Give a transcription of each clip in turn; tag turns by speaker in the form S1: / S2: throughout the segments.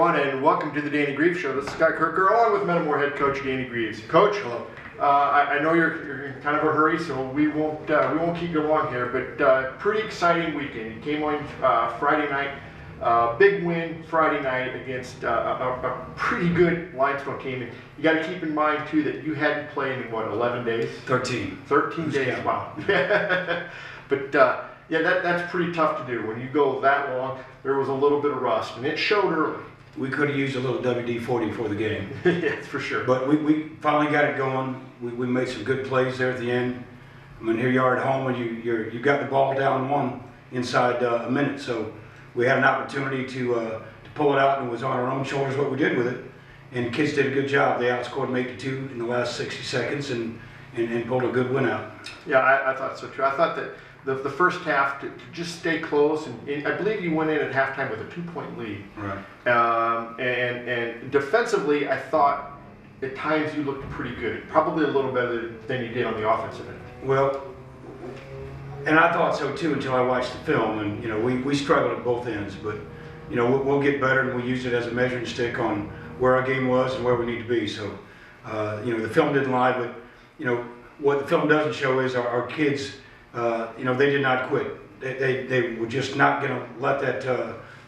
S1: everyone, and welcome to the Danny Grieves Show. This is Scott Kerker, along with Metamore head coach Danny Grieves. Coach, hello. I know you're in kind of a hurry, so we won't keep you long here. But pretty exciting weekend. You came on Friday night, big win Friday night against a pretty good Limestone team. And you got to keep in mind too that you hadn't played in what 11 days?
S2: 13.
S1: 13 days.
S2: Yeah.
S1: Wow. But yeah, that's pretty tough to do when you go that long. There was a little bit of rust, and it showed early.
S2: We could have used a little WD-40 for the game.
S1: Yes, for sure.
S2: But we finally got it going. We made some good plays there at the end. I mean, here you are at home, and you got the ball down one inside a minute. So we had an opportunity to pull it out, and it was on our own shoulders what we did with it. And the kids did a good job. They outscored them 8-2 in the last 60 seconds and pulled a good win out.
S1: Yeah, I thought so too. I thought that the first half to just stay close, and I believe you went in at halftime with a 2-point lead.
S2: Right.
S1: And defensively, I thought at times you looked pretty good, probably a little better than you did on the offensive end.
S2: Well, and I thought so too until I watched the film, and you know we struggled at both ends, but you know we'll get better, and we used it as a measuring stick on where our game was and where we need to be. So you know the film didn't lie, but you know what the film doesn't show is our kids. You know, they did not quit. They were just not going to let that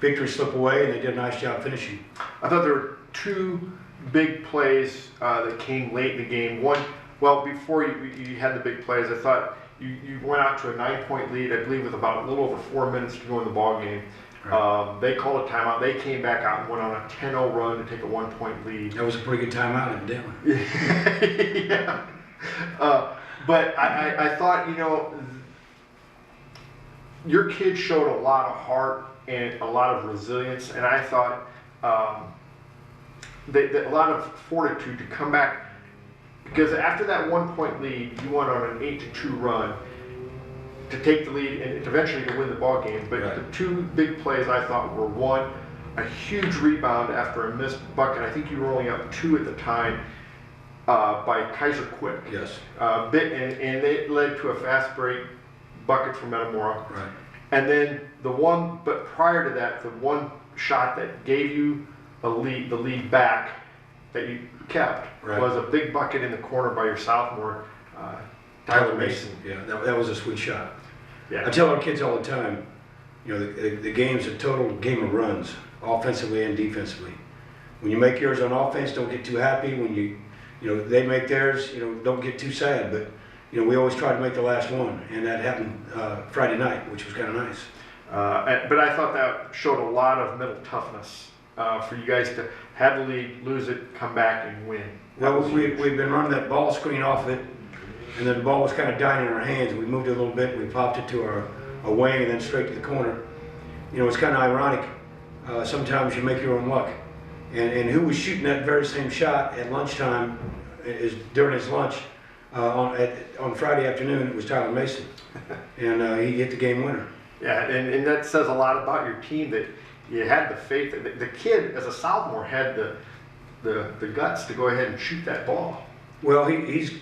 S2: victory slip away, and they did a nice job finishing.
S1: I thought there were two big plays that came late in the game. One, well, before you had the big plays, I thought you went out to a 9-point lead, I believe, with about a little over 4 minutes to go in the ball game. Right. They called a timeout. They came back out and went on a 10-0 run to take a 1-point lead.
S2: That was a pretty good timeout, evidently.
S1: Yeah. But I thought, you know, your kids showed a lot of heart and a lot of resilience, and I thought a lot of fortitude to come back, because after that 1-point lead, you went on an 8-2 run to take the lead and eventually to win the ball game. But right. The two big plays I thought were, one, a huge rebound after a missed bucket. I think you were only up 2 at the time. By Kaiser Quick.
S2: Yes.
S1: And it led to a fast break bucket for Metamora.
S2: Right.
S1: And then but prior to that, the one shot that gave you the lead back that you kept
S2: right.
S1: was a big bucket in the corner by your sophomore, Tyler Mason.
S2: Yeah, that was a sweet shot.
S1: Yeah.
S2: I tell our kids all the time, you know, the game's a total game of runs, offensively and defensively. When you make yours on offense, don't get too happy. When you know, they make theirs, you know, don't get too sad, but, you know, we always try to make the last one, and that happened Friday night, which was kind of nice.
S1: But I thought that showed a lot of mental toughness for you guys to have the lead, lose it, come back and win.
S2: Well, we've been running that ball screen off it, and then the ball was kind of dying in our hands. We moved it a little bit, we popped it to our wing and then straight to the corner. You know, it's kind of ironic. Sometimes you make your own luck. And who was shooting that very same shot at lunchtime is during his lunch on Friday afternoon? It was Tyler Mason, and he hit the game winner.
S1: Yeah, and that says a lot about your team, that you had the faith. The kid, as a sophomore, had the guts to go ahead and shoot that ball.
S2: Well, he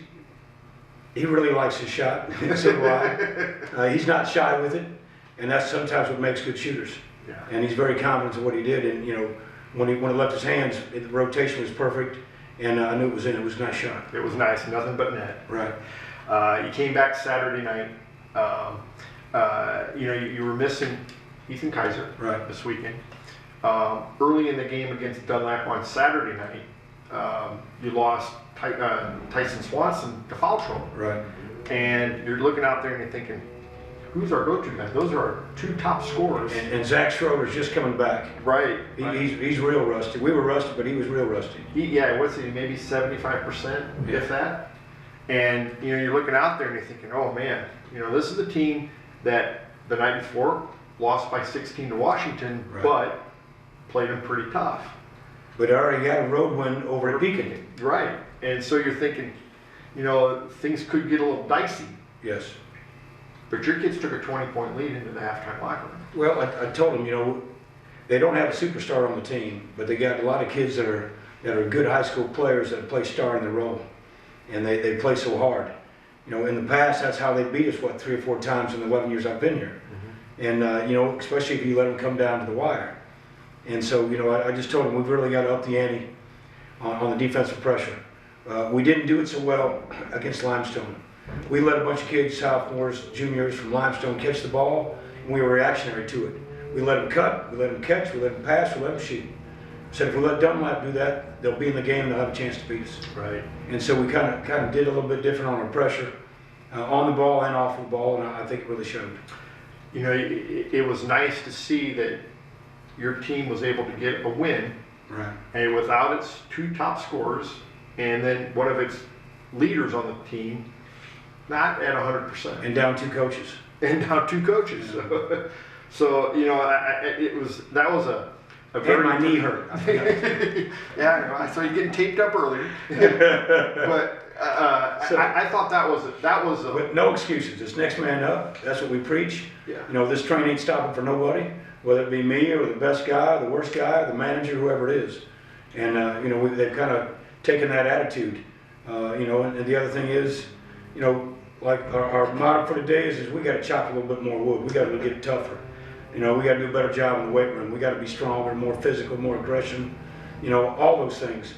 S2: really likes his shot. So do I. He's not shy with it, and that's sometimes what makes good shooters.
S1: Yeah. And
S2: he's very confident in what he did, and you know. When it left his hands, the rotation was perfect, and I knew it was in. It was a nice shot.
S1: It was nice, nothing but net.
S2: Right.
S1: You came back Saturday night. You know, you were missing Ethan Kaiser
S2: right.
S1: this weekend. Early in the game against Dunlap on Saturday night, you lost Tyson Swanson to foul trouble.
S2: Right.
S1: And you're looking out there and you're thinking, who's our go-to guy? Those are our 2 top scorers.
S2: And Zach Schroeder's just coming back.
S1: Right.
S2: He's real rusty. We were rusty, but he was real rusty.
S1: What's he, maybe 75%, if that? And, you know, you're looking out there and you're thinking, oh, man, you know, this is the team that the night before lost by 16 to Washington, right. But played them pretty tough.
S2: But already got a road win over at Beacon.
S1: Right. And so you're thinking, you know, things could get a little dicey.
S2: Yes.
S1: But your kids took a 20-point lead into the halftime locker room.
S2: Well, I told them, you know, they don't have a superstar on the team, but they got a lot of kids that are good high school players that play star in their role, and they play so hard. You know, in the past, that's how they beat us, 3 or 4 times in the 11 years I've been here. Mm-hmm. And, you know, especially if you let them come down to the wire. And so, I just told him we've really got to up the ante on the defensive pressure. We didn't do it so well against Limestone. We let a bunch of kids, sophomores, juniors from Limestone catch the ball, and we were reactionary to it. We let them cut, we let them catch, we let them pass, we let them shoot. Said if we let Dunlap do that, they'll be in the game and they'll have a chance to beat us.
S1: Right.
S2: And so we kind of did a little bit different on our pressure, on the ball and off the ball, and I think it really showed.
S1: It was nice to see that your team was able to get a win,
S2: right,
S1: and without its 2 top scorers, and then one of its leaders on the team not at 100%,
S2: and down 2 coaches,
S1: Yeah. So that was a very.
S2: And my knee hurt.
S1: Yeah, I saw you getting taped up earlier. But I thought that was a.
S2: But no excuses. It's next man up. That's what we preach.
S1: Yeah.
S2: This train ain't stopping for nobody, whether it be me or the best guy, the worst guy, the manager, whoever it is. And they've kind of taken that attitude. And the other thing is, like our motto for today is we got to chop a little bit more wood. We got to get tougher. We got to do a better job in the weight room. We got to be stronger, more physical, more aggression. All those things.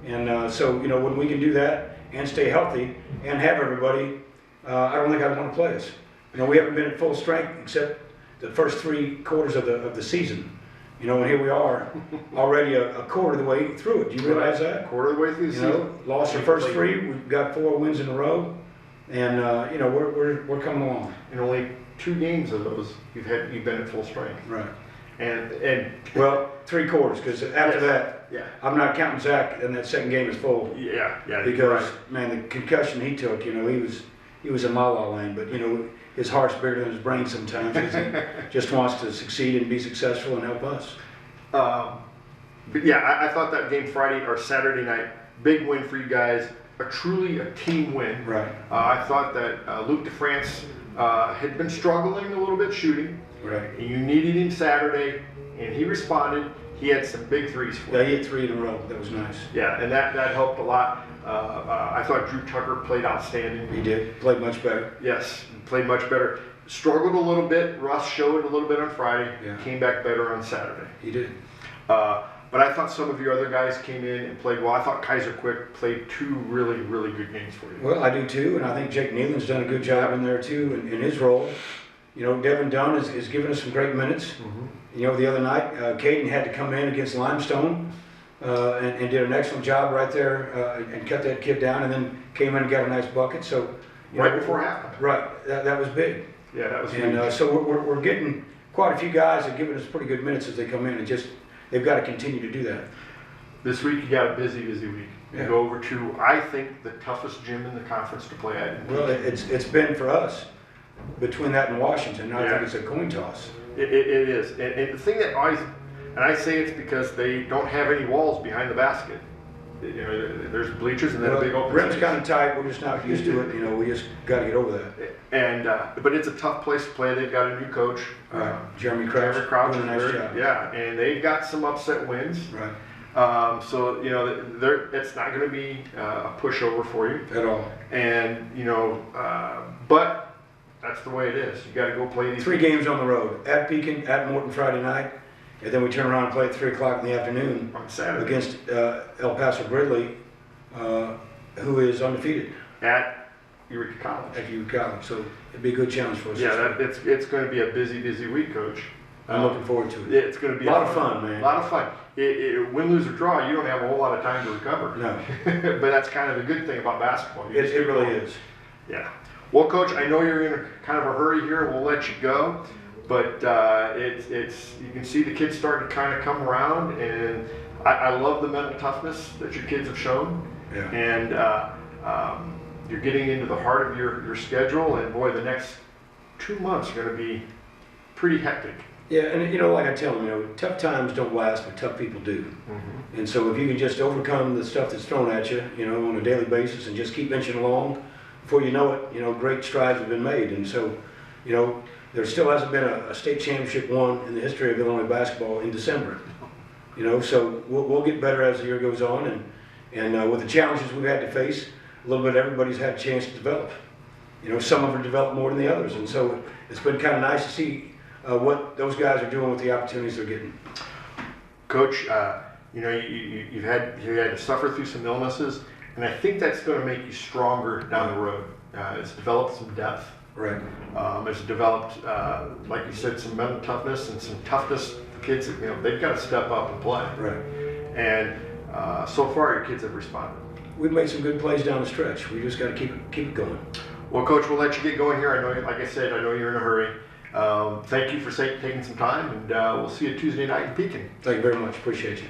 S2: And so when we can do that and stay healthy and have everybody, I don't think I'd want to play us. We haven't been at full strength except the first 3 quarters of the season. And here we are, already a quarter of the way through it. Do you realize that?
S1: Quarter of the way through the season.
S2: Lost our first 3. We've got 4 wins in a row, and we're coming along.
S1: And only 2 games of those you've been at full strength.
S2: Right.
S1: And
S2: well, 3 quarters, because after that,
S1: yeah,
S2: I'm not counting Zach, and that second game is full.
S1: Yeah.
S2: Because
S1: right.
S2: man, the concussion he took, he was in la la land, but his heart's bigger than his brain sometimes. 'Cause he just wants to succeed and be successful and help us.
S1: But yeah, I thought that game Friday or Saturday night, big win for you guys. Truly a team win.
S2: Right.
S1: I thought that Luke DeFrance had been struggling a little bit shooting.
S2: Right.
S1: And you needed him Saturday, and he responded. He had some big threes for you.
S2: Yeah, he hit 3 in a row. That was nice.
S1: Yeah, and that helped a lot. I thought Drew Tucker played outstanding.
S2: He did. Played much better.
S1: Yes, played much better. Struggled a little bit. Russ showed a little bit on Friday.
S2: Yeah.
S1: Came back better on Saturday.
S2: He did.
S1: But I thought some of your other guys came in and played well. I thought Kaiser Quick played 2 really, really good games for you.
S2: Well, I do too, and I think Jake Nealon's done a good job in there too in his role. Devin Dunn is giving us some great minutes.
S1: Mm-hmm.
S2: The other night, Caden had to come in against Limestone and did an excellent job right there and cut that kid down, and then came in and got a nice bucket. So
S1: right before halftime.
S2: Right, that was big.
S1: Yeah, that was
S2: huge. And so we're getting quite a few guys that are giving us pretty good minutes as they come in, and they've got to continue to do that.
S1: This week you got a busy week. You
S2: Yeah.
S1: go over to, I think, the toughest gym in the conference to play at.
S2: Well, it's been for us between that and Washington. Now I think it's a coin toss.
S1: It is. And the thing that always, and I say it's because they don't have any walls behind the basket. There's bleachers and then a big open
S2: rim's
S1: space.
S2: kind of tight. We're just not used to it. We just got to get over that.
S1: And but it's a tough place to play. They've got a new coach,
S2: Jeremy Crouch.
S1: Doing
S2: a nice job.
S1: Yeah, and they've got some upset wins.
S2: Right.
S1: So it's not going to be a pushover for you
S2: At all.
S1: And but that's the way it is. You got to go play these
S2: 3 games on the road: at Pekin, at Morton Friday night, and then we turn around and play at 3 o'clock in the afternoon
S1: on Saturday
S2: against El Paso Gridley, who is undefeated
S1: at Eureka College.
S2: So it'd be a good challenge for us.
S1: Yeah, it's going to be a busy week, Coach.
S2: I'm looking forward to it.
S1: It's going to be
S2: a lot of fun, man.
S1: A lot of fun. Win, lose, or draw, you don't have a whole lot of time to recover.
S2: No.
S1: But that's kind of the good thing about basketball.
S2: It really is.
S1: Yeah. Well, Coach, I know you're in kind of a hurry here. We'll let you go. But you can see the kids starting to kind of come around, and I love the mental toughness that your kids have shown.
S2: Yeah.
S1: And you're getting into the heart of your schedule, and boy, the next 2 months are going to be pretty hectic.
S2: Yeah, and like I tell them, tough times don't last, but tough people do.
S1: Mm-hmm.
S2: And so if you can just overcome the stuff that's thrown at you, on a daily basis, and just keep inching along, before you know it, great strides have been made. And so, there still hasn't been a state championship won in the history of Illinois basketball in December. So we'll get better as the year goes on, and with the challenges we've had to face, a little bit everybody's had a chance to develop. Some of them developed more than the others, and so it's been kind of nice to see what those guys are doing with the opportunities they're getting.
S1: Coach, you've had to suffer through some illnesses, and I think that's going to make you stronger down the road. It's developed some depth.
S2: Right.
S1: It's developed, like you said, some mental toughness and some toughness. Kids, they've got to step up and play.
S2: Right.
S1: And so far, your kids have responded.
S2: We've made some good plays down the stretch. We just got to keep it going.
S1: Well, Coach, we'll let you get going here. I know, like I said, I know you're in a hurry. Thank you for taking some time, and we'll see you Tuesday night in Pekin.
S2: Thank you very much. Appreciate you.